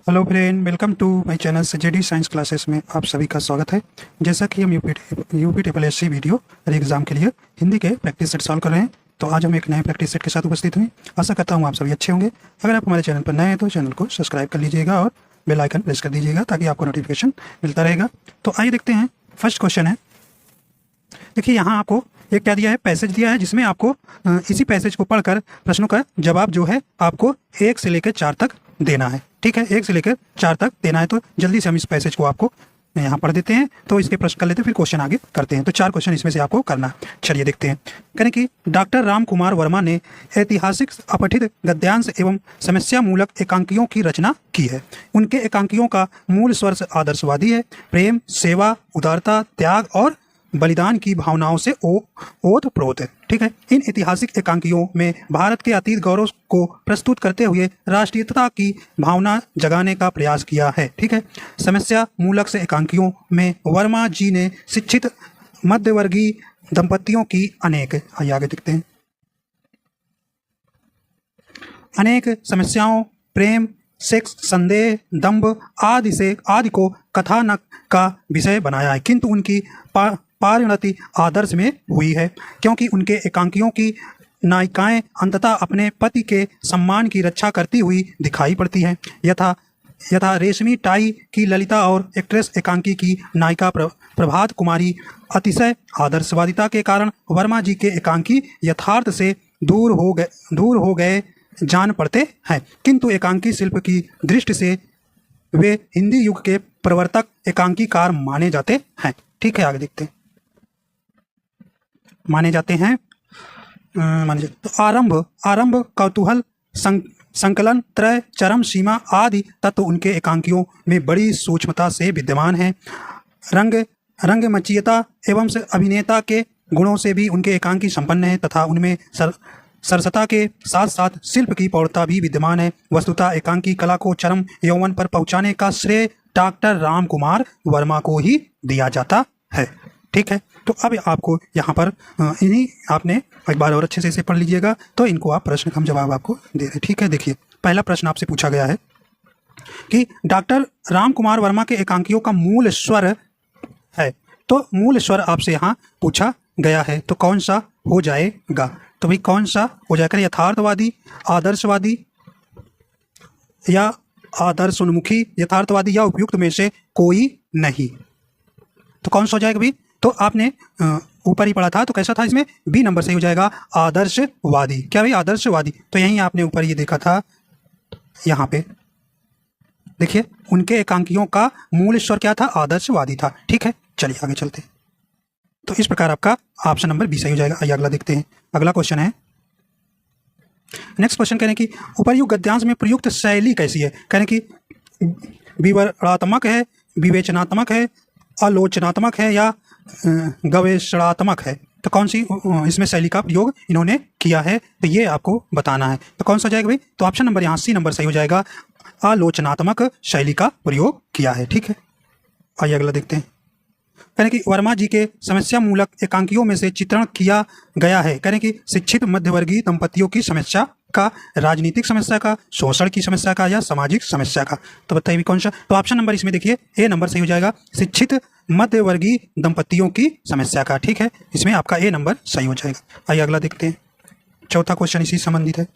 Hello friend, welcome to my channel JD science classes में आप सभी का स्वागत है। जैसा कि हम UP triple S C video और एग्जाम के लिए हिंदी के प्रैक्टिस सेट सॉल्व कर रहे हैं, तो आज हम एक नए प्रैक्टिस सेट के साथ उपस्थित हुए। आशा करता हूँ आप सभी अच्छे होंगे। अगर आप हमारे चैनल पर नए हैं तो चैनल को सब्सक्राइब कर लीजिएगा और बेल आइकन प्रेस कर दीजिएगा ताकि आपको नोटिफिकेशन मिलता रहेगा। तो आइए देखते हैं। फर्स्ट क्वेश्चन है, देखिए यहाँ आपको एक क्या दिया है, पैसेज दिया है, जिसमें आपको इसी पैसेज को पढ़कर प्रश्नों का जवाब जो है आपको 1 से लेकर 4 तक देना है। ठीक है, 1 से लेकर 4 तक देना है। तो जल्दी से हम इस पैसेज को आपको यहाँ पढ़ देते हैं, तो इसके प्रश्न कर लेते हैं, फिर क्वेश्चन आगे करते हैं। तो 4 क्वेश्चन इसमें से आपको करना है। चलिए देखते हैं। करें कि डॉक्टर राम कुमार वर्मा ने ऐतिहासिक अपठित गद्यांश एवं समस्या मूलक एकांकियों की रचना की है। उनके एकांकियों का मूल स्वर आदर्शवादी है। प्रेम, सेवा, उदारता, त्याग और बलिदान की भावनाओं से ओतप्रोत है। ठीक है, इन ऐतिहासिक एकांकियों में भारत के अतीत गौरव को प्रस्तुत करते हुए राष्ट्रीयता की भावना जगाने का प्रयास किया है। ठीक है, समस्या मूलक से एकांकियों में वर्मा जी ने शिक्षित मध्यवर्गीय दंपतियों की आगे देखते हैं, अनेक समस्याओं, प्रेम, सेक्स, संदेह, दंभ आदि को कथानक का विषय बनाया है, किंतु उनकी परिणति आदर्श में हुई है, क्योंकि उनके एकांकियों की नायिकाएं अंततः अपने पति के सम्मान की रक्षा करती हुई दिखाई पड़ती हैं। यथा रेशमी टाई की ललिता और एक्ट्रेस एकांकी की नायिका प्रभात कुमारी अतिशय आदर्शवादिता के कारण वर्मा जी के एकांकी यथार्थ से दूर हो गए जान पड़ते हैं, किंतु एकांकी शिल्प की दृष्टि से वे हिंदी युग के प्रवर्तक एकांकीकार माने जाते हैं। ठीक है, आगे देखते हैं। माने जाते हैं तो आरंभ कौतूहल, संकलन, त्रय, चरम सीमा आदि तत्व उनके एकांकियों में बड़ी सूक्ष्मता से विद्यमान हैं। रंगमंचीयता एवं अभिनेता के गुणों से भी उनके एकांकी संपन्न है तथा उनमें सरसता के साथ साथ शिल्प की पौरता भी विद्यमान है। वस्तुतः एकांकी कला को चरम यौवन पर पहुंचाने का श्रेय डॉक्टर राम कुमार वर्मा को ही दिया जाता है। ठीक है, तो अब आपको यहाँ पर इन्हीं आपने एक बार और अच्छे से इसे पढ़ लीजिएगा, तो इनको आप प्रश्न का जवाब आपको दे रहे। ठीक है, देखिए पहला प्रश्न आपसे पूछा गया है कि डॉक्टर राम कुमार वर्मा के एकांकियों का मूल स्वर है, तो मूल स्वर आपसे यहाँ पूछा गया है, तो कौन सा हो जाएगा? तो भाई कौन सा हो जाएगा? यथार्थवादी, आदर्शवादी या आदर्शोन्मुखी, यथार्थवादी या उपयुक्त में से कोई नहीं। तो कौन सा हो जाएगा भाई? तो आपने ऊपर ही पढ़ा था, तो कैसा था इसमें? बी नंबर से हो जाएगा, आदर्शवादी। क्या भाई? आदर्शवादी। तो यहीं आपने ऊपर ये देखा था, यहाँ पे देखिए उनके एकांकियों का मूल स्वर क्या था? आदर्शवादी था। ठीक है, चलिए आगे चलते हैं। तो इस प्रकार आपका ऑप्शन नंबर बी सही हो जाएगा। आइए अगला देखते हैं। अगला क्वेश्चन है, नेक्स्ट क्वेश्चन कह रहे हैं कि उपर्युक्त गद्यांश में प्रयुक्त शैली कैसी है? कह रहे हैं कि विवरणात्मक है, विवेचनात्मक है, आलोचनात्मक है या गवेषणात्मक है। तो कौन सी इसमें शैली का प्रयोग इन्होंने किया है, तो ये आपको बताना है। तो कौन सा हो जाएगा भाई? तो ऑप्शन नंबर यहाँ सी नंबर सही हो जाएगा, आलोचनात्मक शैली का प्रयोग किया है। ठीक है, आइए अगला देखते हैं। कह रहे कि वर्मा जी के समस्या मूलक एकांकियों में से चित्रण किया गया है, कह रहे कि शिक्षित मध्यवर्गीय दंपतियों की समस्या का, राजनीतिक समस्या का, शोषण की समस्या का या सामाजिक समस्या का। तो बताइए कौन सा? तो ऑप्शन नंबर इसमें देखिए ए नंबर सही हो जाएगा, शिक्षित मध्यवर्गीय दंपतियों की समस्या का। ठीक है, इसमें आपका ए नंबर सही हो जाएगा। आइए अगला देखते हैं। चौथा क्वेश्चन इसी संबंधित है।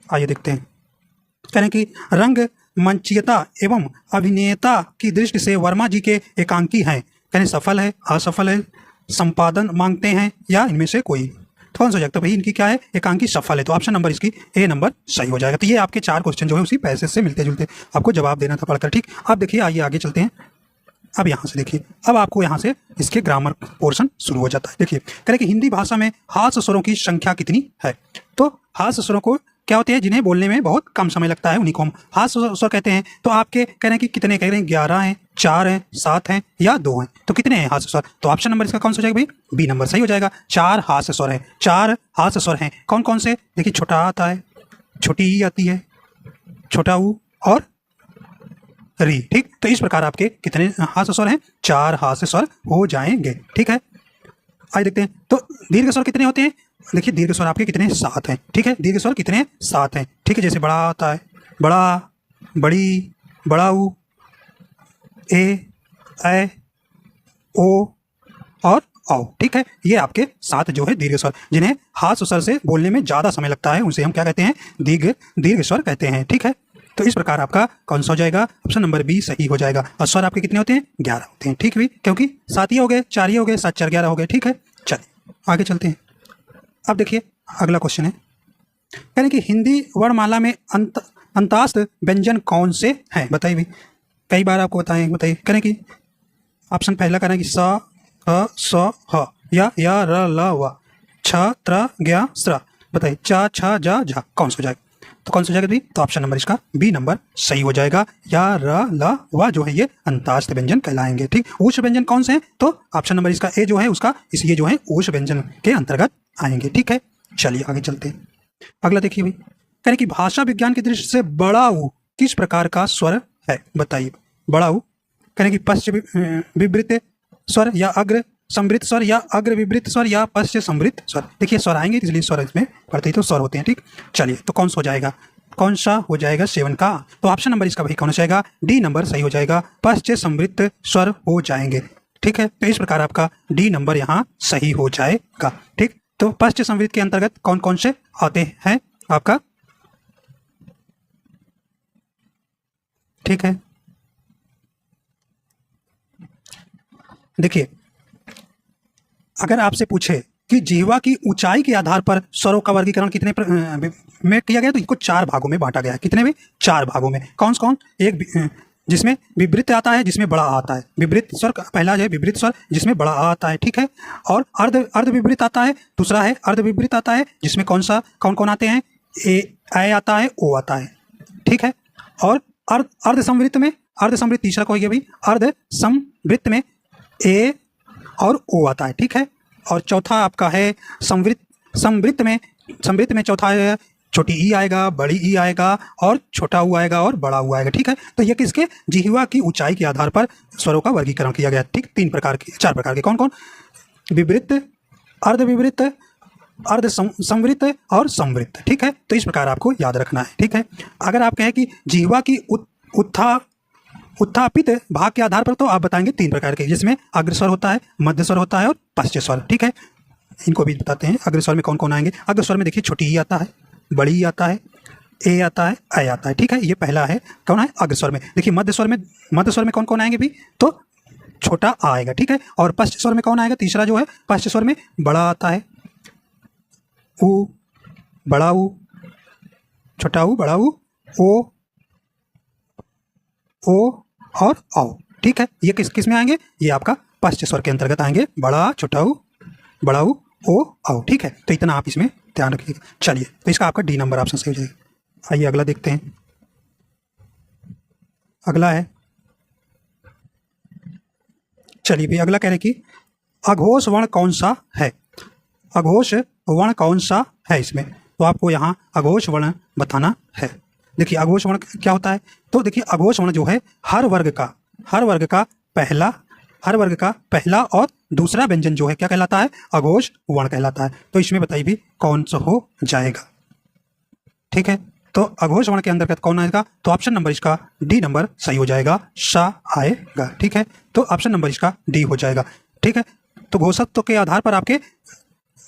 आइए देखते हैं। कह रहे हैं कि रंग मंचीयता एवं अभिनेता की दृष्टि से वर्मा जी के एकांकी हैं, कह रहे सफल है, असफल है, संपादन मांगते हैं या इनमें से कोई। तो कौन सा हो जाएगा? तो भाई इनकी क्या है? एकांकी सफल है। तो ऑप्शन नंबर इसकी ए नंबर सही हो जाएगा। तो ये आपके 4 क्वेश्चन जो है उसी पैसेज से मिलते जुलते आपको जवाब देना था पढ़कर। ठीक, अब देखिए, आइए आगे चलते हैं। अब यहाँ से देखिए, अब आपको यहाँ से इसके ग्रामर पोर्शन शुरू हो जाता है। देखिए कह रहे कि हिंदी भाषा में हास्य स्वरों की संख्या कितनी है? तो हास्य स्वरों को क्या होते हैं? जिन्हें बोलने में बहुत कम समय लगता है, उन्हीं को हम हास्य स्वर कहते हैं। तो आपके कह रहे हैं कि कितने कह रहे हैं? 11 हैं, 4 हैं, 7 हैं या 2 हैं। तो कितने हैं हास्य स्वर? तो ऑप्शन नंबर इसका कौन सा हो जाएगा भाई? बी नंबर सही हो जाएगा। 4 हास्य स्वर हैं, 4 हास्य स्वर हैं। कौन कौन से? देखिए छोटा आता है, छोटी ई आती है, छोटा ऊ और री। ठीक, तो इस प्रकार आपके कितने हास्य स्वर हैं? 4 हास्य स्वर हो जाएंगे। ठीक है, आइए देखते हैं। तो दीर्घ स्वर कितने होते हैं? देखिए दीर्घ स्वर आपके कितने 7 हैं, ठीक है। दीर्घ स्वर कितने 7 हैं, ठीक है। जैसे बड़ा आता है, बड़ा, बड़ी, बड़ाऊ, ए, ओ और औ, ठीक है। ये आपके 7 जो है दीर्घ स्वर, जिन्हें हाथ स्वर से बोलने में ज़्यादा समय लगता है, उनसे हम क्या कहते हैं, दीर्घ स्वर कहते हैं, ठीक है। तो इस प्रकार आपका कौन सा हो जाएगा, ऑप्शन नंबर बी सही हो जाएगा। और स्वर आपके कितने होते हैं, 11 होते हैं, ठीक भी, क्योंकि 7 ही हो गए, 4 ही हो गए, 7 4 11 हो गए, ठीक है। चलिए आगे चलते हैं। अब देखिए अगला क्वेश्चन है, यानी कि हिंदी वर्णमाला में अंतास्त व्यंजन कौन से हैं, बताइए भी। कई बार आपको बताइए करें कि ऑप्शन पहला करें कि स, स, ह, या र, ल, व, छ, त्र, ज्ञ, स्र, बताइए च, छ, ज, झ, कौन सा हो जाएगा। तो कौन सा हो जाएगा भी, तो ऑप्शन नंबर इसका बी नंबर सही हो जाएगा। या र, ल, व जो है ये अंतास्त व्यंजन कहलाएंगे, ठीक। ऊष्र व्यंजन कौन से हैं, तो ऑप्शन नंबर इसका ए जो है उसका ये जो है ऊष्र व्यंजन के अंतर्गत आएंगे, ठीक है। चलिए आगे चलते हैं। अगला देखिए भाई, कहें कि भाषा विज्ञान की दृष्टि से बड़ा ऊ किस प्रकार का स्वर है, बताइए। बड़ा ऊ कहें कि पश्च विवृत स्वर या अग्र समृत स्वर या अग्र विवृत स्वर या पश्च समृत स्वर। देखिए स्वर आएंगे इसलिए स्वर इसमें पढ़ते ही तो स्वर होते हैं, ठीक। चलिए तो कौन सा हो जाएगा, कौन सा हो जाएगा 7 का, तो ऑप्शन नंबर इसका भाई कौन सा जाएगा, डी नंबर सही हो जाएगा। पश्च समृत स्वर हो जाएंगे, ठीक है। तो इस प्रकार आपका डी नंबर यहाँ सही हो जाएगा, ठीक। तो पश्च समृत के अंतर्गत कौन कौन से आते हैं आपका, ठीक है। देखिए अगर आपसे पूछे कि जिह्वा की ऊंचाई के आधार पर स्वरों का वर्गीकरण कितने में किया गया, तो इसको 4 भागों में बांटा गया है। कितने में, 4 भागों में। कौन कौन, एक जिसमें विवृत आता है, जिसमें बड़ा आ आता है, विवृत स्वर पहला है विवृत स्वर जिसमें बड़ा आ आता है, ठीक है। और अर्ध विवृत आता है, दूसरा है अर्ध विवृत आता है जिसमें कौन कौन आते हैं, ए आता है, ओ आता है, ठीक है। और अर्ध समृत तीसरा को भाई अर्ध समृत में ए और ओ आता है, ठीक है। और चौथा आपका है समृत में चौथा है छोटी ई आएगा, बड़ी ई आएगा और छोटा ऊ आएगा और बड़ा ऊ आएगा, ठीक है। तो ये किसके, जिह्वा की ऊंचाई के आधार पर स्वरों का वर्गीकरण किया गया, ठीक। 4 प्रकार के, कौन कौन, विवृत, अर्धविवृत, अर्ध संवृत और समृत, ठीक है। तो इस प्रकार आपको याद रखना है, ठीक है। अगर आप कहें कि जिह्वा की उत्थापित भाग के आधार पर, तो आप बताएंगे 3 प्रकार के, जिसमें अग्रस्वर होता है, मध्य स्वर होता है और पश्च स्वर, ठीक है। इनको भी बताते हैं। अग्रस्वर में कौन कौन आएंगे, अग्रस्वर में देखिए छोटी ई आता है, बड़ी ई आता है, ए आता है, ऐ आता है, ठीक है। ये पहला है, कौन है, अग्रस्वर में। देखिए मध्य स्वर में कौन कौन आएंगे भी, तो छोटा आ आएगा, ठीक है। और पश्च स्वर में कौन आएगा, तीसरा जो है पश्च स्वर में बड़ा आता है, ऊ, बड़ा ऊ, छोटा ऊ, बड़ा ऊ, ओ और औ, ठीक है। ये किस में आएंगे, ये आपका पश्च स्वर के अंतर्गत आएंगे, बड़ा, छोटा ऊ, बड़ा ऊ, ओ, औ, ठीक है। तो इतना आप इसमें ध्यान रखिएगा। चलिए तो इसका आपका डी नंबर ऑप्शन सही हो जाएगा। आइए अगला देखते हैं। अगला है, चलिए भाई अगला कह रहे कि अघोष वर्ण कौन सा है, अघोष वर्ण कौन सा है इसमें, तो आपको यहाँ अघोष वर्ण बताना है। देखिए अघोष वर्ण क्या होता है, तो देखिए अघोष वर्ण जो है हर वर्ग का पहला और दूसरा व्यंजन जो है क्या कहलाता है, अघोष वर्ण कहलाता है। तो इसमें बताइए भी कौन सा हो जाएगा, ठीक है। तो अघोष वर्ण के अंतर्गत कौन आएगा, तो ऑप्शन नंबर इसका डी नंबर सही हो जाएगा, सा आएगा, ठीक है। तो ऑप्शन नंबर इसका डी हो जाएगा, ठीक है। तो घोषत्व के आधार पर आपके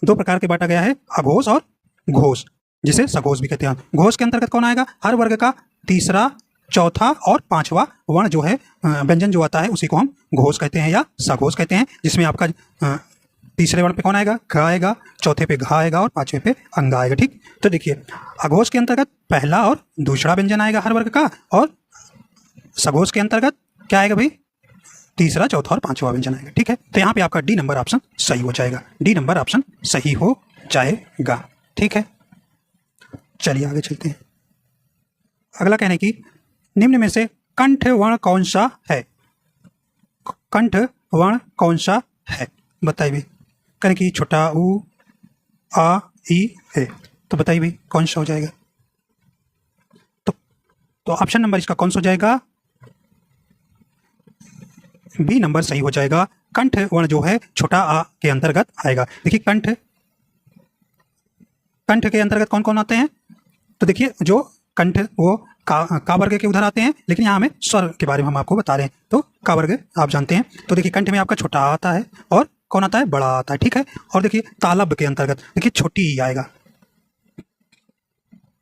2 प्रकार के बांटा गया है, अघोष और घोष, जिसे सघोष भी कहते हैं। घोष के अंतर्गत कौन आएगा, हर वर्ग का तीसरा, चौथा और 5वां वर्ण जो है व्यंजन जो आता है उसी को हम घोष कहते हैं या सघोष कहते हैं, जिसमें आपका तीसरे वर्ण पे कौन आएगा, घ आएगा, चौथे पे घ आएगा और 5वें पे अंग आएगा, ठीक। तो देखिए अघोष के अंतर्गत पहला और दूसरा व्यंजन आएगा हर वर्ग का, और सघोष के अंतर्गत क्या आएगा भाई, तीसरा, चौथा और 5वां व्यंजन आएगा, ठीक है। तो यहाँ पे आपका डी नंबर ऑप्शन सही हो जाएगा, डी नंबर ऑप्शन सही हो जाएगा, ठीक है। चलिए आगे चलते हैं। अगला कहने की निम्न में से कंठ वर्ण कौन सा है, कंठ वर्ण कौन सा है, बताइए भाई। कहने की छोटा ऊ, आ, ई, ए, तो बताइए भाई कौन सा हो जाएगा। तो ऑप्शन नंबर इसका कौन सा हो जाएगा, बी नंबर सही हो जाएगा। कंठ वर्ण जो है छोटा आ के अंतर्गत आएगा। देखिए कंठ कंठ के अंतर्गत कौन कौन आते हैं? तो देखिए जो कंठ वो का वर्ग के उधर आते हैं, लेकिन यहाँ हमें स्वर के बारे में हम आपको बता रहे हैं। तो का वर्ग आप जानते हैं। तो देखिए कंठ में आपका छोटा आता है और कौन आता है? बड़ा आता है, ठीक है। और देखिए तालब्य के अंतर्गत देखिए छोटी ही आएगा।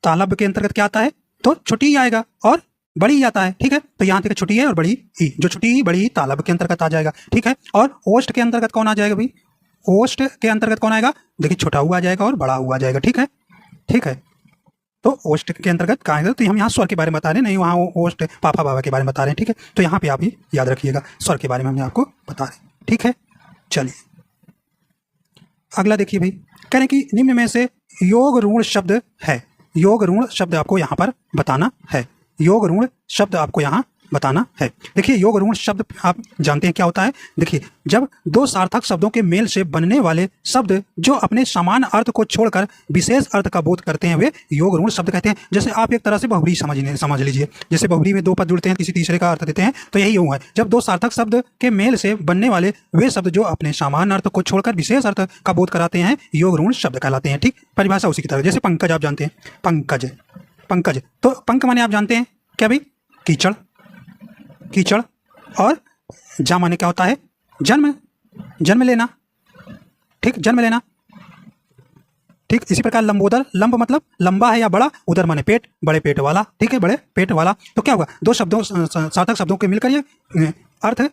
तालब्य के अंतर्गत क्या आता है? तो छोटी ही आएगा और बड़ी ही आता है, ठीक है। तो यहाँ देखिए छोटी है और बड़ी ही, जो छोटी ही बड़ी ही तालब्य के अंतर्गत आ जाएगा, ठीक है। और ओष्ठ के अंतर्गत कौन आ जाएगा भाई? ओष्ठ के अंतर्गत कौन आएगा? देखिए छोटा हुआ आ जाएगा और बड़ा हुआ आ जाएगा, ठीक है, ठीक है। तो ओष्ठ के अंतर्गत कहाँ है? तो हम यहाँ स्वर के बारे में बता रहे हैं, नहीं वहाँ ओष्ठ पापा बाबा के बारे में बता रहे हैं, ठीक है। तो यहाँ पे आप ये याद रखिएगा, स्वर के बारे में हमने आपको बता रहे हैं, ठीक है। चलिए अगला देखिए भाई, कह रहे हैं कि निम्न में से योग ऋण शब्द है। योग ऋण शब्द आपको यहाँ पर बताना है। योग ऋण शब्द आपको यहाँ बताना है। देखिए योग ऋण शब्द आप जानते हैं क्या होता है? देखिए जब दो सार्थक शब्दों के मेल से बनने वाले शब्द जो अपने समान अर्थ को छोड़कर विशेष अर्थ का बोध करते हैं वे योग ऋण शब्द कहते हैं। जैसे आप एक तरह से बहुब्री समझ लीजिए, जैसे बहुब्री में दो पद जुड़ते हैं, किसी तीसरे का अर्थ देते हैं, तो यही यूँ है। जब दो सार्थक शब्द के मेल से बनने वाले वे शब्द जो अपने समान अर्थ को छोड़कर विशेष अर्थ का बोध कराते हैं योग ऋण शब्द कहलाते हैं, ठीक। परिभाषा उसी की तरह, जैसे पंकज आप जानते हैं, पंकज पंकज, तो पंक माने आप जानते हैं क्या भाई? कीचड़, कीचड़। और जा माने क्या होता है? जन्म, जन्म लेना, ठीक, जन्म लेना, ठीक। इसी प्रकार लंबोदर, लंब मतलब लंबा है या बड़ा, उदर माने पेट, बड़े पेट वाला, ठीक है, बड़े पेट वाला। तो क्या होगा? दो शब्दों सार्थक शब्दों के मिलकर ये अर्थ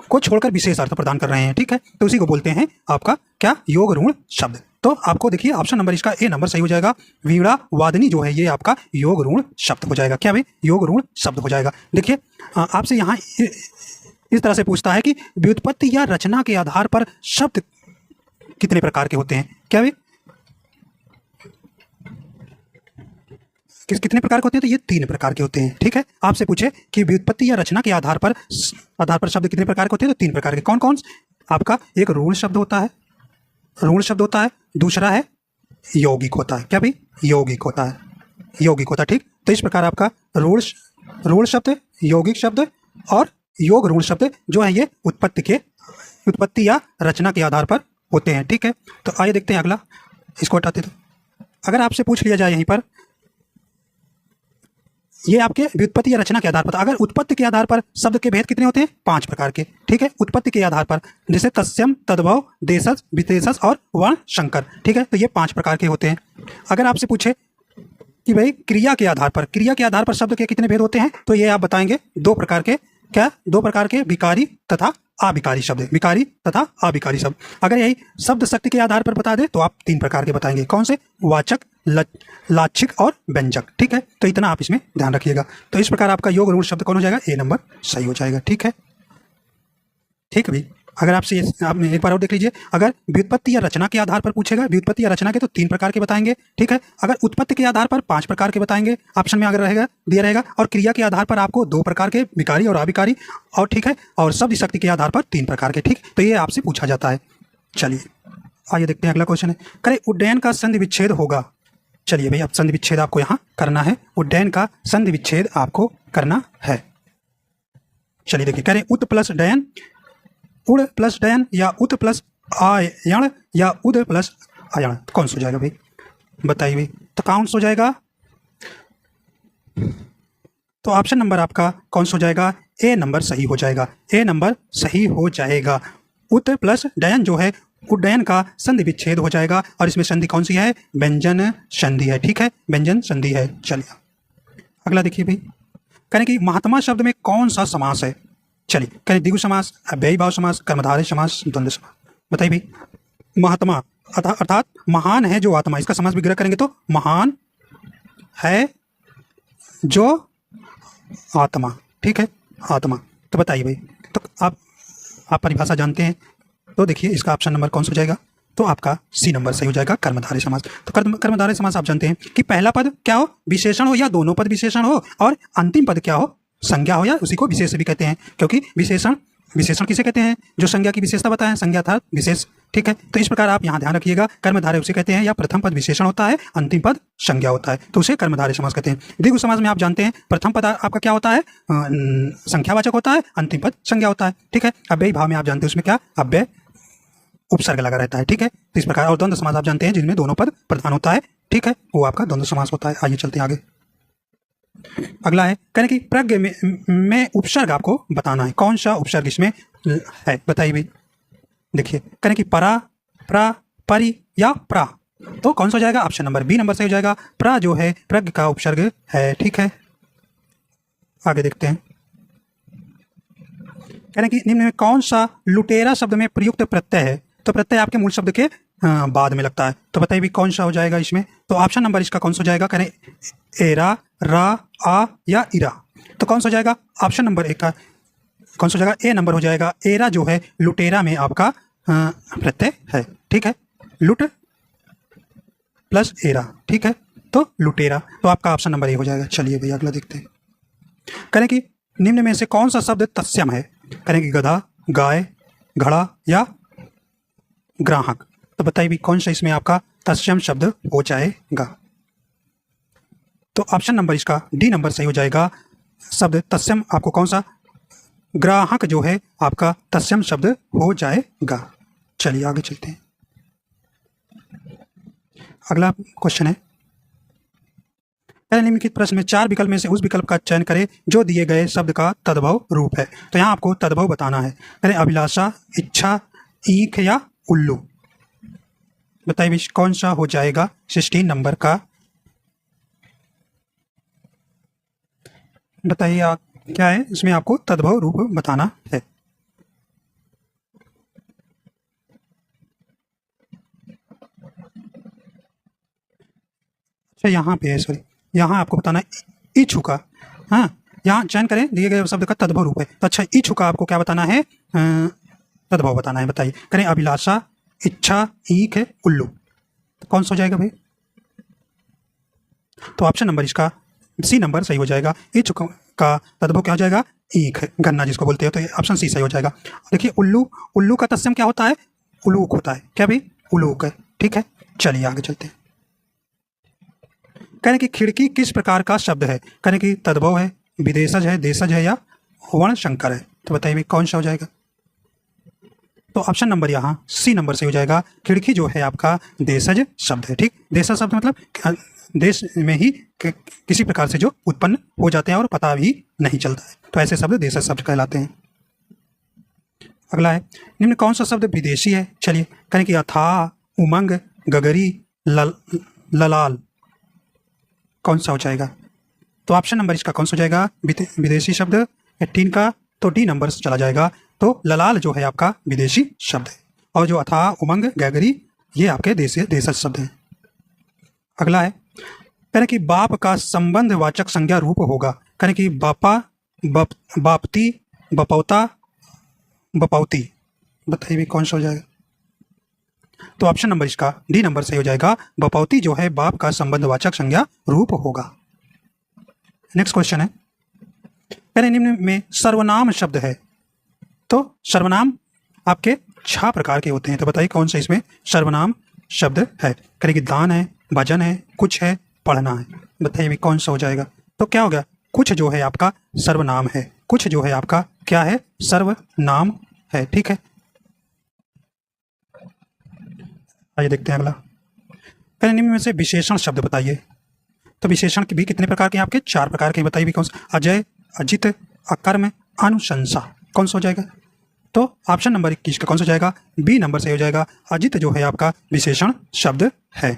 को छोड़कर विशेष अर्थ प्रदान कर रहे हैं, ठीक है। तो उसी को बोलते हैं आपका क्या? योग ऋण शब्द। तो आपको देखिए ऑप्शन नंबर इसका ए नंबर सही हो जाएगा। वीणा वादनी जो है ये आपका योग ऋण शब्द हो जाएगा। क्या भाई? योग ऋण शब्द हो जाएगा। देखिए आपसे यहाँ इस तरह से पूछता है कि व्युत्पत्ति या रचना के आधार पर शब्द कितने प्रकार के होते हैं? क्या भाई? कितने प्रकार के होते हैं? तो ये 3 प्रकार के होते हैं, ठीक है। आपसे पूछे कि व्युत्पत्ति या रचना के आधार पर शब्द कितने प्रकार के होते हैं? तो 3 प्रकार के। कौन कौन? आपका एक ऋण शब्द होता है, ऋण शब्द होता है। दूसरा है यौगिक होता है। क्या भाई? यौगिक होता है, यौगिक होता है, ठीक। तो इस प्रकार आपका ऋण शब्द, यौगिक शब्द और योग ऋण शब्द जो है ये उत्पत्ति या रचना के आधार पर होते हैं, ठीक है। तो आइए देखते हैं अगला, इसको हटाते। तो अगर आपसे पूछ लिया जाए यहीं पर, ये आपके व्युत्पत्ति या रचना के आधार पर, अगर उत्पत्ति के आधार पर शब्द के भेद कितने होते हैं? 5 प्रकार के, ठीक है। उत्पत्ति के आधार पर जैसे तस्यम, तद्भव, देशज, विशेषज और वर्ण संकर, ठीक है। तो ये 5 प्रकार के होते हैं। अगर आपसे पूछे कि भाई क्रिया के आधार पर शब्द के कितने भेद होते हैं? तो ये आप बताएंगे 2 प्रकार के। क्या? 2 प्रकार के, विकारी तथा अविकारी शब्द, विकारी तथा अविकारी शब्द। अगर यही शब्द शक्ति के आधार पर बता दे तो आप 3 प्रकार के बताएंगे। कौन से? वाचक, लाक्षिक और व्यंजक, ठीक है। तो इतना आप इसमें ध्यान रखिएगा। तो इस प्रकार आपका योग ऋण शब्द कौन हो जाएगा? ए नंबर सही हो जाएगा, ठीक है, ठीक है भाई। अगर आपसे आप एक बार और देख लीजिए, अगर व्युत्पत्ति या रचना के आधार पर पूछेगा, व्युत्पत्ति या रचना के तो 3 प्रकार के बताएंगे, ठीक है। अगर उत्पत्ति के आधार पर 5 प्रकार के बताएंगे, ऑप्शन में अगर रहेगा दिया रहेगा। और क्रिया के आधार पर आपको 2 प्रकार के, विकारी और अविकारी, और ठीक है। और शब्द शक्ति के आधार पर 3 प्रकार के, ठीक। तो ये आपसे पूछा जाता है। चलिए आइए देखते हैं अगला क्वेश्चन है। करे उड्डयन का संधि विच्छेद होगा। चलिए भाई अब संधि विच्छेद आपको यहाँ करना है। उड्डयन का संधि विच्छेद आपको करना है। चलिए देखिए, करें उत प्लस डयन, उड़ प्लस डयन या उत प्लस आयण या उद प्लस आयण, कौन सा हो जाएगा भाई? बताइए भाई। तो कौन सा हो जाएगा? तो ऑप्शन नंबर आपका कौन सा हो जाएगा? ए नंबर सही हो जाएगा, ए नंबर सही हो जाएगा। उत प्लस डयन जो है उड्डयन का संधि विच्छेद हो जाएगा। और इसमें संधि कौन सी है? व्यंजन संधि है, ठीक है, व्यंजन संधि है। चलिए अगला देखिए भाई, कहें कि महात्मा शब्द में कौन सा समास है? चलिए कहें द्विगु समास, अव्ययी भाव समास, कर्मधारय समास, द्वंद्व समास। बताइए भाई। महात्मा अर्थात महान है जो आत्मा, इसका समास विग्रह करेंगे तो महान है जो आत्मा, ठीक है, आत्मा। तो बताइए भाई, तो आप परिभाषा जानते हैं, तो देखिए इसका ऑप्शन नंबर कौन सा हो जाएगा? तो आपका सी नंबर सही हो जाएगा, कर्मधारय समास। तो कर्मधारय समास आप जानते हैं कि पहला पद क्या हो? विशेषण हो या दोनों पद विशेषण हो, और अंतिम पद क्या हो? संज्ञा हो, या उसी को विशेष भी कहते हैं। क्योंकि विशेषण किसे कहते हैं? जो संज्ञा की विशेषता बताएं, संज्ञा अर्थात विशेष, ठीक है। तो इस प्रकार आप यहाँ ध्यान रखिएगा, कर्मधारय उसे कहते हैं या प्रथम पद विशेषण होता है, अंतिम पद संज्ञा होता है, तो उसे कर्मधारय समास कहते हैं। द्विगु समास में आप जानते हैं प्रथम पद आपका क्या होता है? संख्यावाचक होता है, अंतिम पद संज्ञा होता है, ठीक है। अव्ययी भाव में आप जानते हैं उसमें क्या? अव्यय उपसर्ग लगा रहता है, ठीक है। तो इस प्रकार, और द्वंद्व समास आप जानते हैं जिनमें दोनों पद प्रधान होता है, ठीक है, वो आपका द्वंद्व समास होता है। आइए चलते हैं आगे। अगला है कहने की प्रज्ञ में उपसर्ग आपको बताना है, कौन सा उपसर्ग इसमें है, बताइए भाई। देखिए कहने की परा, प्रा, परि या प्रा, तो कौन सा हो जाएगा, ऑप्शन नंबर बी नंबर से हो जाएगा। प्रा जो है प्रज्ञ का उपसर्ग है, ठीक है। आगे देखते हैं। कहने की निम्न में कौन सा लुटेरा शब्द में प्रयुक्त प्रत्यय है, तो प्रत्यय आपके मूल शब्द के बाद में लगता है, तो बताइए भी कौन सा हो जाएगा इसमें। तो ऑप्शन नंबर इसका कौन सा हो जाएगा, करें एरा, रा, आ या इरा, तो कौन सा हो जाएगा, ऑप्शन नंबर एक का कौन सा हो जाएगा, ए नंबर हो जाएगा। एरा जो है लुटेरा में आपका प्रत्यय है, ठीक है, लुट प्लस एरा, ठीक है, तो लुटेरा, तो आपका ऑप्शन नंबर ए हो जाएगा। चलिए भैया अगला देखते हैं। करें कि निम्न में से कौन सा शब्द तत्सम है, करें कि गधा, गाय, घड़ा या ग्राहक, तो बताइए भी कौन सा इसमें आपका तत्सम शब्द हो जाएगा। तो ऑप्शन नंबर इसका डी नंबर सही हो जाएगा। शब्द तत्सम आपको कौन सा, ग्राहक जो है आपका तत्सम शब्द हो जाएगा। चलिए आगे चलते हैं। अगला क्वेश्चन है, निम्नलिखित प्रश्न में 4 विकल्प में से उस विकल्प का चयन करें जो दिए गए शब्द का तद्भव रूप है, तो यहाँ आपको तद्भव बताना है। करें अभिलाषा, इच्छा, ईख या उल्लू, बताइए कौन सा हो जाएगा 16 नंबर का, बताइए आप क्या है इसमें आपको तद्भव रूप बताना है। अच्छा यहाँ पे है, सॉरी यहाँ आपको बताना है इच्छुका, हाँ यहाँ चयन करें दिए गए शब्द का तद्भव रूप है, तो अच्छा इच्छुका आपको क्या बताना है, तद्भव बताना है। बताइए करें अभिलाषा, इच्छा, ईख, उल्लू, तो कौन सा हो जाएगा भाई, तो ऑप्शन नंबर इसका सी नंबर सही हो जाएगा। इच्छुक का तद्भव क्या हो जाएगा, ईख, गन्ना जिसको बोलते हैं, तो ऑप्शन सी सही हो जाएगा। देखिए उल्लू, उल्लू का तत्सम क्या होता है, उलूक होता है, क्या भाई, उलूक है, ठीक है। चलिए आगे चलते हैं। कहने की खिड़की किस प्रकार का शब्द है, कहने की तद्भव है, विदेशज है, देशज है या वर्ण संकर है, तो बताइए कौन सा हो जाएगा। तो ऑप्शन नंबर यहाँ सी नंबर से हो जाएगा। खिड़की जो है आपका देशज शब्द है, ठीक। देशज शब्द मतलब देश में ही किसी प्रकार से जो उत्पन्न हो जाते हैं और पता भी नहीं चलता है, तो ऐसे शब्द देशज शब्द कहलाते हैं। अगला है, निम्न कौन सा शब्द विदेशी है, चलिए कहने की अथाह, उमंग, गगरी, ललाल, कौन सा हो जाएगा। तो ऑप्शन नंबर इसका कौन सा हो जाएगा, विदेशी शब्द 18 का, तो डी नंबर चला जाएगा। तो ललाल जो है आपका विदेशी शब्द है, और जो अथाह, उमंग, गैगरी ये आपके देशज शब्द हैं। अगला है, कहने की बाप का संबंधवाचक संज्ञा रूप होगा, कहने की बापा, बापती, बपौता, बपौती, बताइए कौन सा हो जाएगा। तो ऑप्शन नंबर इसका डी नंबर सही हो जाएगा। बपौती जो है बाप का संबंधवाचक संज्ञा रूप होगा। नेक्स्ट क्वेश्चन है, कहने निम्न में सर्वनाम शब्द है, तो सर्वनाम आपके 6 प्रकार के होते हैं, तो बताइए कौन सा इसमें सर्वनाम शब्द है। कहने की दान है, भजन है, कुछ है, पढ़ना है, बताइए कौन सा हो जाएगा। तो क्या हो गया, कुछ जो है आपका सर्वनाम है, कुछ जो है आपका क्या है, सर्वनाम है, ठीक है। आइए देखते हैं अगला। कहने निम्न में से विशेषण शब्द बताइए, तो विशेषण भी कितने प्रकार के हैं आपके, 4 प्रकार के, बताइए कौन सा। अजय, अजित, अकर्म, अनुशंसा, कौन सा हो जाएगा। तो ऑप्शन नंबर 21 का कौन सा हो जाएगा, बी नंबर से हो जाएगा। अजित जो है आपका विशेषण शब्द है।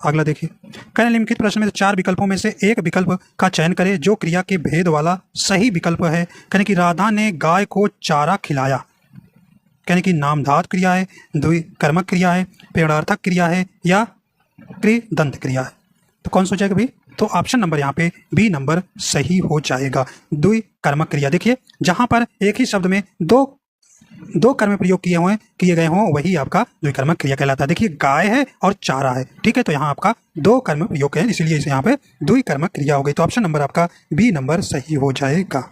अगला देखिए, कहने निम्नलिखित प्रश्न में 4 विकल्पों में से एक विकल्प का चयन करें जो क्रिया के भेद वाला सही विकल्प है। कहने की राधा ने गाय को चारा खिलाया, कहने की नामधातु क्रिया है, द्विकर्मक क्रिया है, पेड़ार्थक क्रिया है या कृदंत क्रिया है, तो कौन सा हो जाएगा भाई। तो ऑप्शन नंबर यहाँ पे बी नंबर सही हो जाएगा, द्विकर्मक क्रिया। देखिए जहाँ पर एक ही शब्द में दो कर्म प्रयोग किए गए हों वही आपका द्विकर्मक क्रिया कहलाता है। देखिए गाय है और चारा है, ठीक है, तो यहाँ आपका 2 कर्म प्रयोग है, इसलिए इसे यहाँ पे द्विकर्मक क्रिया हो गई। तो ऑप्शन नंबर आपका बी नंबर सही हो जाएगा।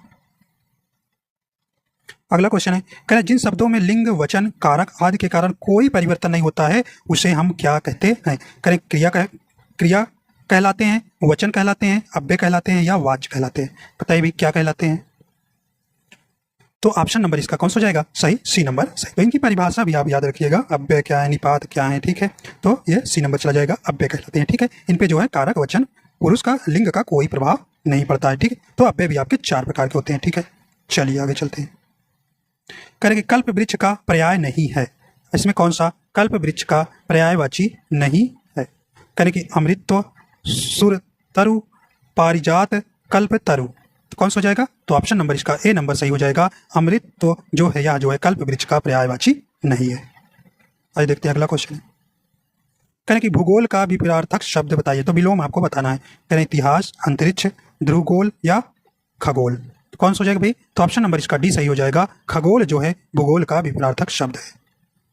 अगला क्वेश्चन है, कहना जिन शब्दों में लिंग, वचन, कारक आदि के कारण कोई परिवर्तन नहीं होता है उसे हम क्या कहते हैं। करें क्रिया कहलाते हैं, वचन कहलाते हैं, अव्यय कहलाते हैं या वाच्य कहलाते हैं, बताइए भी क्या कहलाते हैं। तो ऑप्शन नंबर इसका कौन सा हो जाएगा सही, सी नंबर सही। तो इनकी परिभाषा भी आप याद रखिएगा, अव्यय क्या है, निपात क्या है, ठीक है। तो ये सी नंबर चला जाएगा, अव्यय कहलाते हैं, ठीक है। इन पे जो है कारक वचन पुरुष का लिंग का कोई प्रभाव नहीं पड़ता है, ठीक है। तो अव्यय भी आपके 4 प्रकार के होते हैं, ठीक है। चलिए आगे चलते हैं। करेंगे कल्प वृक्ष का पर्याय नहीं है, इसमें कौन सा कल्प वृक्ष का पर्यायवाची नहीं है। करेंगे अमृतत्व, सुर तरु, पारिजात, कल्प तरु, तो कौन सा हो जाएगा, तो ऑप्शन नंबर इसका ए नंबर सही हो जाएगा। अमृतत्व जो है यह जो है कल्प वृक्ष का पर्यायवाची नहीं है। आइए देखते हैं अगला क्वेश्चन है। करें कि भूगोल का विपरीतार्थक शब्द बताइए, तो विलोम आपको बताना है। करें इतिहास, अंतरिक्ष, ध्रुवगोल या खगोल, तो कौन सा हो जाएगा भाई, तो ऑप्शन नंबर इसका डी सही हो जाएगा। खगोल जो है भूगोल का विपरीतार्थक शब्द है।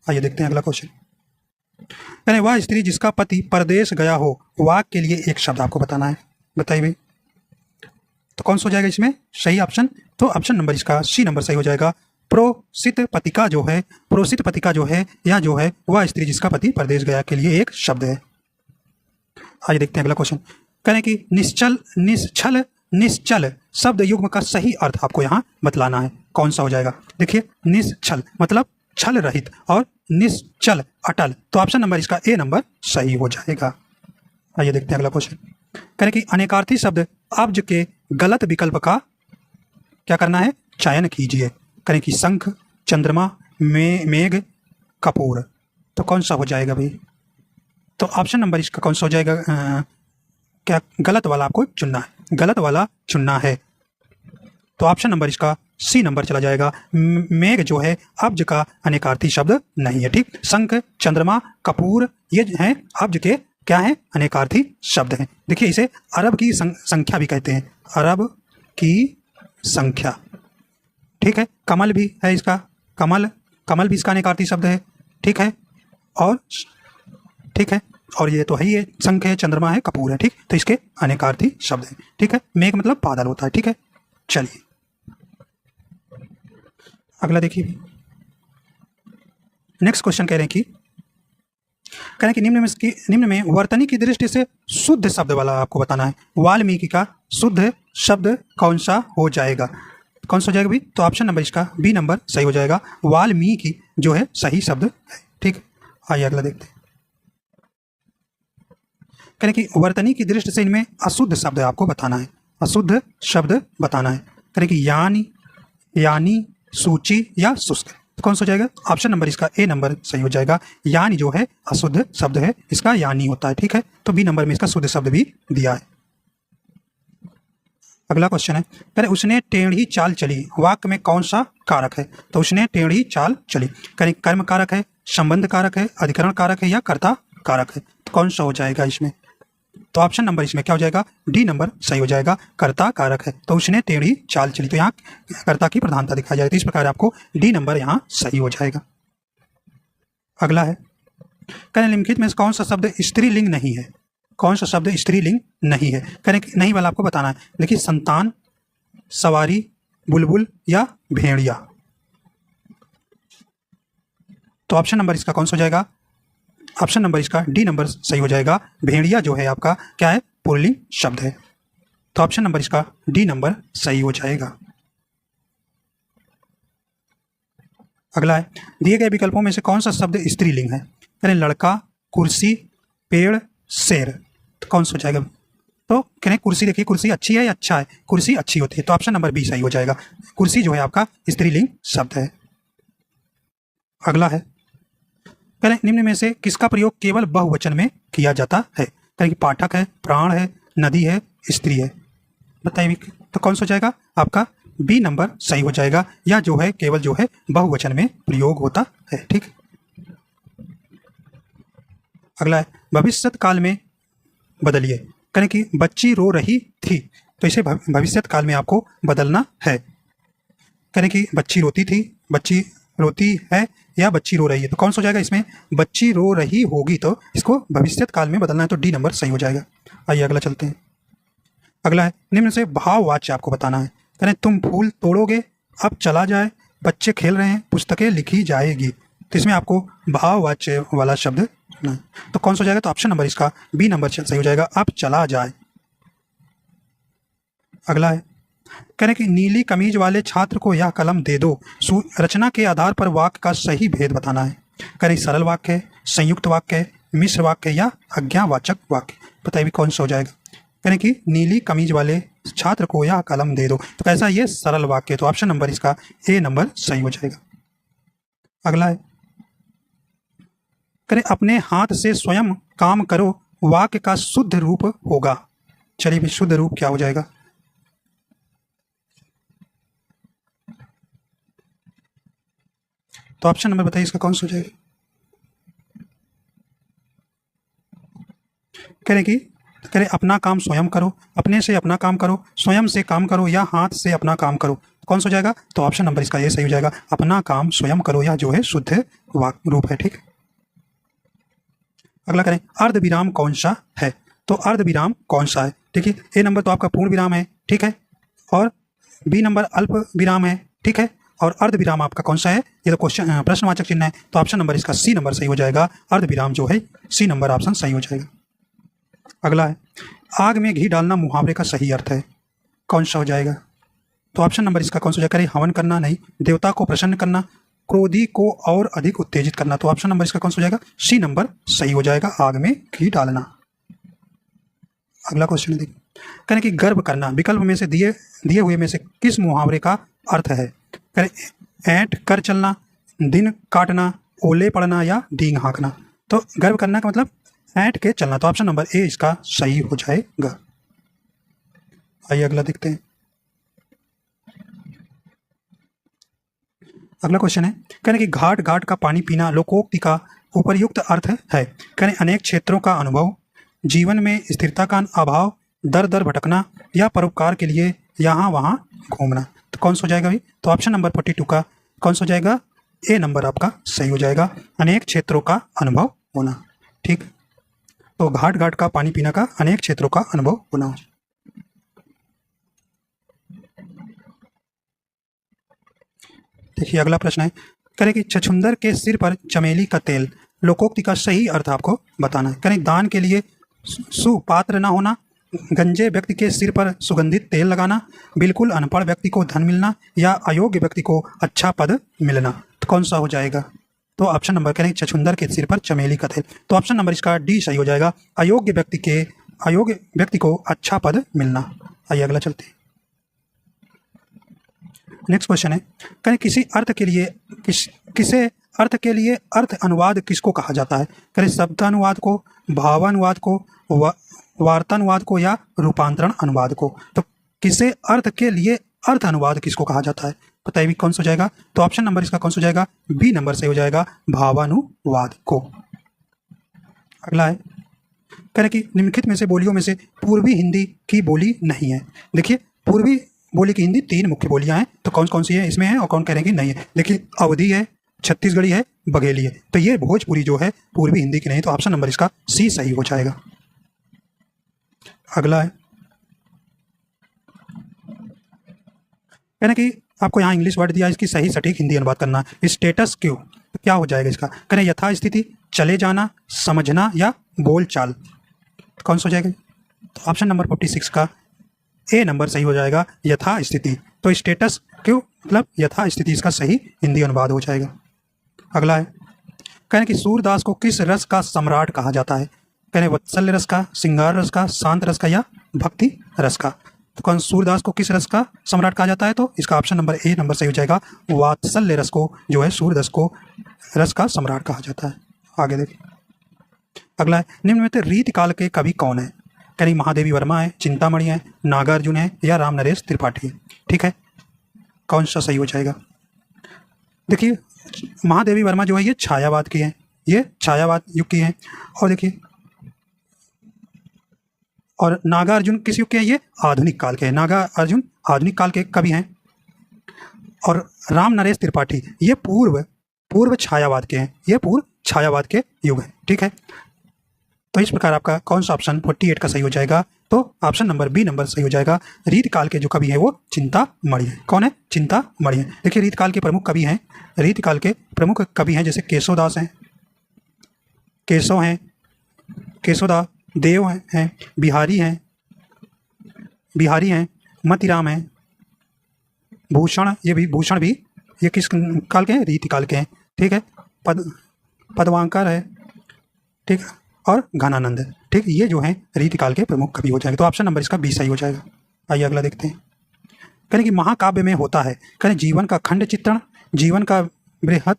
आइए देखते हैं अगला क्वेश्चन। करें वह स्त्री जिसका पति परदेश गया हो, वाक के लिए एक शब्द आपको बताना है, बताइए भाई, तो कौन सा हो जाएगा इसमें सही ऑप्शन, तो ऑप्शन नंबर इसका सी नंबर सही हो जाएगा। प्रोसित पतिका जो है, प्रोसित पतिका जो है या जो है वह स्त्री जिसका पति परदेश गया के लिए एक शब्द है। आइए देखते हैं अगला क्वेश्चन। करें कि निश्चल, निश्चल, निश्चल शब्द युग्म का सही अर्थ आपको यहाँ बतलाना है, कौन सा हो जाएगा। देखिए निश्चल मतलब छल रहित और निश्चल अटल, तो ऑप्शन नंबर इसका ए नंबर सही हो जाएगा। आइए देखते हैं अगला क्वेश्चन। करें कि अनेकार्थी शब्द अब्ज के गलत विकल्प का क्या करना है, चयन कीजिए। करें कि शंख, चंद्रमा, मेघ, कपूर, तो कौन सा हो जाएगा भाई, तो ऑप्शन नंबर इसका कौन सा हो जाएगा, क्या गलत वाला आपको चुनना है, गलत वाला चुनना है, तो ऑप्शन नंबर इसका सी नंबर चला जाएगा। मेघ जो है अब्ज का अनेकार्थी शब्द नहीं है, ठीक। शंख, चंद्रमा, कपूर ये हैं अब्ज के क्या है, अनेकार्थी शब्द हैं। देखिए इसे अरब की संख्या भी कहते हैं, अरब की संख्या, ठीक है। कमल भी है इसका, कमल, कमल भी इसका अनेकार्थी शब्द है, ठीक है। और ठीक है, और ये तो है ही है, शंख है, चंद्रमा है, कपूर है, ठीक। तो इसके अनेकार्थी शब्द हैं, ठीक है। मेघ मतलब बादल होता है, ठीक है। चलिए अगला देखिए, नेक्स्ट क्वेश्चन कह रहे हैं कि निम्न में वर्तनी की दृष्टि से शुद्ध शब्द वाला आपको बताना है। वाल्मीकि का शुद्ध शब्द कौन सा हो जाएगा, कौन सा हो जाएगा भाई, तो ऑप्शन नंबर इसका बी नंबर सही हो जाएगा। वाल्मीकि जो है सही शब्द है, ठीक। आइए अगला देखते हैं। करें कि वर्तनी की दृष्टि से इनमें अशुद्ध शब्द आपको बताना है, अशुद्ध शब्द बताना है। करें कि यानी, यानी, सूची या शुष्क, तो कौन सा हो जाएगा, ऑप्शन नंबर इसका ए नंबर सही हो जाएगा। यानी जो है अशुद्ध शब्द है, इसका यानी होता है, ठीक है। तो बी नंबर में इसका शुद्ध शब्द भी दिया है। अगला क्वेश्चन है, करें उसने टेढ़ी चाल चली, वाक्य में कौन सा कारक है, तो उसने टेढ़ी चाल चली। करें कर्म कारक है, संबंध कारक है, अधिकरण कारक है या कर्ता कारक है, तो कौन सा हो जाएगा इसमें, तो ऑप्शन नंबर इसमें क्या हो जाएगा, डी नंबर सही हो जाएगा। कर्ता कारक है, तो उसने टेढ़ी चाल चली, तो यहाँ कर्ता की प्रधानता दिखाई जाएगी, तो इस प्रकार आपको डी नंबर यहाँ सही हो जाएगा। अगला है, करें निम्नलिखित में कौन सा शब्द स्त्रीलिंग नहीं है, कौन सा शब्द स्त्रीलिंग नहीं है। करें नहीं वाला आपको बताना है। देखिए संतान, सवारी, बुलबुल या भेड़िया, तो ऑप्शन नंबर इसका कौन सा हो जाएगा, ऑप्शन नंबर इसका डी नंबर सही हो जाएगा। भेड़िया जो है आपका क्या है, पुल्लिंग शब्द है, तो ऑप्शन नंबर इसका डी नंबर सही हो जाएगा। अगला है, दिए गए विकल्पों में से कौन सा शब्द स्त्रीलिंग है। करें लड़का, कुर्सी, पेड़, शेर, तो कौन सा हो जाएगा, तो करें कुर्सी। देखिए कुर्सी अच्छी है या अच्छा है, कुर्सी अच्छी होती है, तो ऑप्शन नंबर बी सही हो जाएगा। कुर्सी जो है आपका स्त्रीलिंग शब्द है। अगला है, करें निम्न में से किसका प्रयोग केवल बहुवचन में किया जाता है। करें कि पाठक है, प्राण है, नदी है, स्त्री है, बताइए, तो कौन सा हो जाएगा आपका बी नंबर सही हो जाएगा। या जो है केवल जो है बहुवचन में प्रयोग होता है, ठीक। अगला है, भविष्यत काल में बदलिए। करें कि बच्ची रो रही थी, तो इसे भविष्यत काल में आपको बदलना है। करें कि बच्ची रोती थी, बच्ची रोती है या बच्ची रो रही है, तो कौन सा हो जाएगा इसमें, बच्ची रो रही होगी, तो इसको भविष्यत काल में बदलना है, तो डी नंबर सही हो जाएगा। आइए अगला चलते हैं। अगला है, निम्न से भाववाच्य आपको बताना है। करें तुम फूल तोड़ोगे, अब चला जाए, बच्चे खेल रहे हैं, पुस्तकें लिखी जाएगी, तो इसमें आपको भाववाच्य वाला शब्द नहीं, तो कौन सा हो जाएगा, तो ऑप्शन नंबर इसका बी नंबर सही हो जाएगा, अब चला जाए। अगला है, कह रहे कि नीली कमीज वाले छात्र को यह कलम दे दो। रचना के आधार पर वाक्य का सही भेद बताना है। कह रहे सरल वाक्य है, संयुक्त वाक्य है, मिश्र वाक्य या आज्ञावाचक वाक्य। बताइए कौन सा हो जाएगा। कह रहे कि नीली कमीज वाले छात्र को यह कलम दे दो, तो कैसा ये सरल वाक्य है, तो ऑप्शन नंबर इसका ए नंबर सही हो जाएगा। अगला है, करें अपने हाथ से स्वयं काम करो, वाक्य का शुद्ध रूप होगा। चलिए भी शुद्ध रूप क्या हो जाएगा। तो ऑप्शन नंबर बताइए इसका कौन सा हो जाएगा। कह रहे अपना काम स्वयं करो, अपने से अपना काम करो, स्वयं से काम करो या हाथ से अपना काम करो, कौन सा हो जाएगा। तो ऑप्शन नंबर इसका ये सही हो जाएगा, अपना काम स्वयं करो, या जो है शुद्ध वाक्य रूप है। ठीक। अगला करें अर्ध विराम कौन सा है। तो अर्ध विराम कौन सा है। ठीक है, ए नंबर तो आपका पूर्ण विराम है। ठीक है, और बी नंबर अल्प विराम है। ठीक है, और अर्ध विराम आपका कौन सा है, ये तो क्वेश्चन प्रश्नवाचक चिन्ह है, तो ऑप्शन नंबर इसका सी नंबर सही हो जाएगा। अर्ध विराम जो है सी नंबर ऑप्शन सही हो जाएगा। अगला है आग में घी डालना मुहावरे का सही अर्थ है, कौन सा हो जाएगा। तो ऑप्शन नंबर इसका कौन सा हो जाएगा। हवन करना नहीं, देवता को प्रसन्न करना, क्रोधी को और अधिक उत्तेजित करना, तो ऑप्शन नंबर इसका कौन सा हो जाएगा। सी नंबर सही हो जाएगा, आग में घी डालना। अगला क्वेश्चन है देखिए, कहने कि गर्व करना विकल्प में से दिए हुए में से किस मुहावरे का अर्थ है। ऐंठ कर चलना, दिन काटना, ओले पड़ना या डींग हाँकना। तो गर्व करना का मतलब ऐंठ के चलना, तो ऑप्शन नंबर ए इसका सही हो जाएगा। आइए अगला देखते हैं। अगला क्वेश्चन है, कहने कि घाट घाट का पानी पीना लोकोक्ति का उपयुक्त अर्थ है। कहने अनेक क्षेत्रों का अनुभव, जीवन में स्थिरता का अभाव, दर दर भटकना या परोपकार के लिए यहाँ वहाँ घूमना, तो कौन सा हो जाएगा भाई। तो ऑप्शन नंबर 42 का कौन सा हो जाएगा। ए नंबर आपका सही हो जाएगा, अनेक क्षेत्रों का अनुभव होना। ठीक, तो घाट घाट का पानी पीना का अनेक क्षेत्रों का अनुभव होना। देखिए अगला प्रश्न है, करें कि छछुंदर के सिर पर चमेली का तेल, लोकोक्ति का सही अर्थ आपको बताना है। करें दान के लिए सुपात्र न होना, गंजे व्यक्ति के सिर पर सुगंधित तेल लगाना, बिल्कुल अनपढ़ व्यक्ति को धन मिलना या अयोग्य व्यक्ति को अच्छा पद मिलना, तो कौन सा हो जाएगा। तो ऑप्शन नंबर करें छछुंदर के सिर पर चमेली का तेल, तो ऑप्शन नंबर इसका डी सही हो जाएगा, अयोग्य व्यक्ति को अच्छा पद मिलना। आइए अगला चलते हैं। नेक्स्ट क्वेश्चन है, करें किसी अर्थ के लिए किसे अर्थ के लिए अर्थ अनुवाद किसको कहा जाता है। करें शब्दानुवाद को, भावानुवाद को, वार्तानुवाद को या रूपांतरण अनुवाद को। तो किसे अर्थ के लिए अर्थ अनुवाद किसको कहा जाता है, बताइए कौन सा हो जाएगा। तो ऑप्शन नंबर इसका कौन सा हो जाएगा, बी नंबर से हो जाएगा, भावानुवाद को। अगला है, कह रहे कि निम्नलिखित में से बोलियों में से पूर्वी हिंदी की बोली नहीं है। देखिए पूर्वी बोली की हिंदी 3 मुख्य बोलियां हैं, तो कौन कौन सी है इसमें है और कौन कह रहे हैं कि नहीं है। देखिए अवधी है, छत्तीसगढ़ी है, बघेली है, तो ये भोजपुरी जो है पूर्वी हिंदी की नहीं, तो ऑप्शन नंबर इसका सी सही हो जाएगा। अगला है, यानी कि आपको यहाँ इंग्लिश वर्ड दिया, इसकी सही सटीक हिंदी अनुवाद करना। स्टेटस क्यू, तो क्या हो जाएगा इसका। करें यथास्थिति, चले जाना, समझना या बोलचाल, तो कौन सा हो जाएगा। तो ऑप्शन नंबर 46 का ए नंबर सही हो जाएगा, यथास्थिति। तो स्टेटस क्यू मतलब यथास्थिति, इसका सही हिंदी अनुवाद हो जाएगा। अगला है, कहें कि सूरदास को किस रस का सम्राट कहा जाता है। कहें वत्सल्य रस का, श्रृंगार रस का, शांत रस का या भक्ति रस का। तो कौन सूरदास को किस रस का सम्राट कहा जाता है, तो इसका ऑप्शन नंबर ए नंबर सही हो जाएगा, वात्सल्य रस को जो है सूरदास को रस का सम्राट कहा जाता है। आगे देखिए अगला है, निम्न में से रीतिकाल के कवि कौन है। कहीं महादेवी वर्मा है, चिंतामणि है, नागार्जुन है या राम नरेश त्रिपाठी है। ठीक है, कौन सा सही हो जाएगा। देखिए महादेवी वर्मा जो है ये छायावाद की है, ये छायावाद युग की है। और देखिए और नागार्जुन किस युग के हैं, ये आधुनिक काल के हैं। नागार्जुन आधुनिक काल के कवि हैं। और राम नरेश त्रिपाठी ये पूर्व छायावाद के हैं, ये पूर्व छायावाद के युग हैं। ठीक है, तो इस प्रकार आपका कौन सा ऑप्शन 48 का सही हो जाएगा। तो ऑप्शन नंबर बी नंबर सही हो जाएगा। रीतकाल के जो कवि है वो चिंतामणि है। कौन है, चिंतामणि है। देखिए रीतकाल के प्रमुख कवि हैं, रीतकाल के प्रमुख कवि हैं जैसे केशवदास हैं, केशव हैं, केशवदास, देव हैं, बिहारी हैं, मतीराम हैं, भूषण, ये भी भूषण भी ये किस काल के हैं? रीति काल के हैं। ठीक है, पदवांकर है, ठीक, और घनानंद है। ठीक, ये जो है रीति काल के प्रमुख कवि हो जाएंगे। तो ऑप्शन नंबर इसका 20 सही हो जाएगा। आइए अगला देखते हैं। कहें कि महाकाव्य में होता है, कहें जीवन का खंड चित्रण, जीवन का बृहत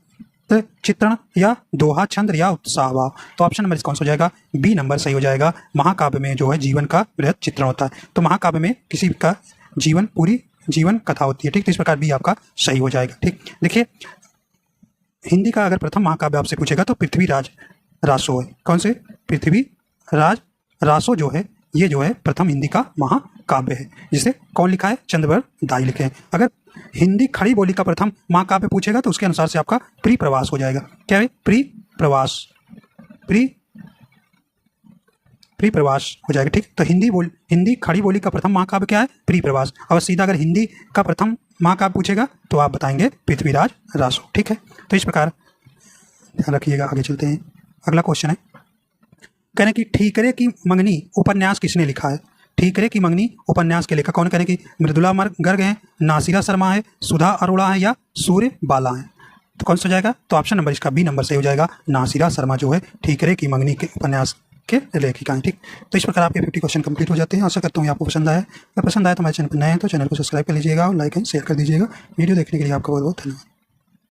चित्रण, या दोहा छंद, या उत्साह भाव। तो ऑप्शन नंबर कौन सा हो जाएगा? बी नंबर सही हो जाएगा। महाकाव्य में जो है जीवन का बृहत चित्रण होता है। तो महाकाव्य में किसी का जीवन, पूरी जीवन कथा होती है। ठीक, तो इस प्रकार भी आपका सही हो जाएगा। ठीक, देखिए हिंदी का अगर प्रथम महाकाव्य आपसे पूछेगा तो पृथ्वीराज रासो है। कौन से? पृथ्वीराज रासो जो है, ये जो है प्रथम हिंदी का महाकाव्य है, जिसे कौन लिखा है? चंद्रवर्ण दाई लिखे हैं। अगर हिंदी खड़ी बोली का प्रथम महाकाव्य पूछेगा तो उसके अनुसार से आपका प्रिप्रवास हो जाएगा। क्या है? प्रिप्रवास, प्रिप्रवास हो जाएगा। ठीक, तो हिंदी खड़ी बोली का प्रथम महाकाव्य क्या है? प्रिप्रवास। और सीधा अगर हिंदी का प्रथम महाकाव्य पूछेगा तो आप बताएंगे पृथ्वीराज रासो। ठीक है, तो इस प्रकार ध्यान रखिएगा। आगे चलते हैं। अगला क्वेश्चन है, कहने की ठीकरे की मंगनी उपन्यास किसने लिखा है? ठीकरे की मंगनी उपन्यास के लेखक कौन? कहने की मृदुला गर्ग हैं, नासिरा शर्मा है, सुधा अरोड़ा है, या सूर्य बाला है। तो कौन सा हो जाएगा? तो ऑप्शन नंबर इसका बी नंबर सही हो जाएगा। नासिरा शर्मा जो है ठीकरे की मंगनी के उपन्यास के लेखिका हैं। ठीक, तो इस प्रकार आपके 50 क्वेश्चन कंप्लीट हो जाते हैं। आशा करता हूँ आपको पसंद आया। अगर पसंद आया तो हमारे चैनल पर नए हैं तो चैनल को सब्सक्राइब कर लीजिएगा और लाइक एंड शेयर कर दीजिएगा। वीडियो देखने के लिए आपका बहुत बहुत धन्यवाद।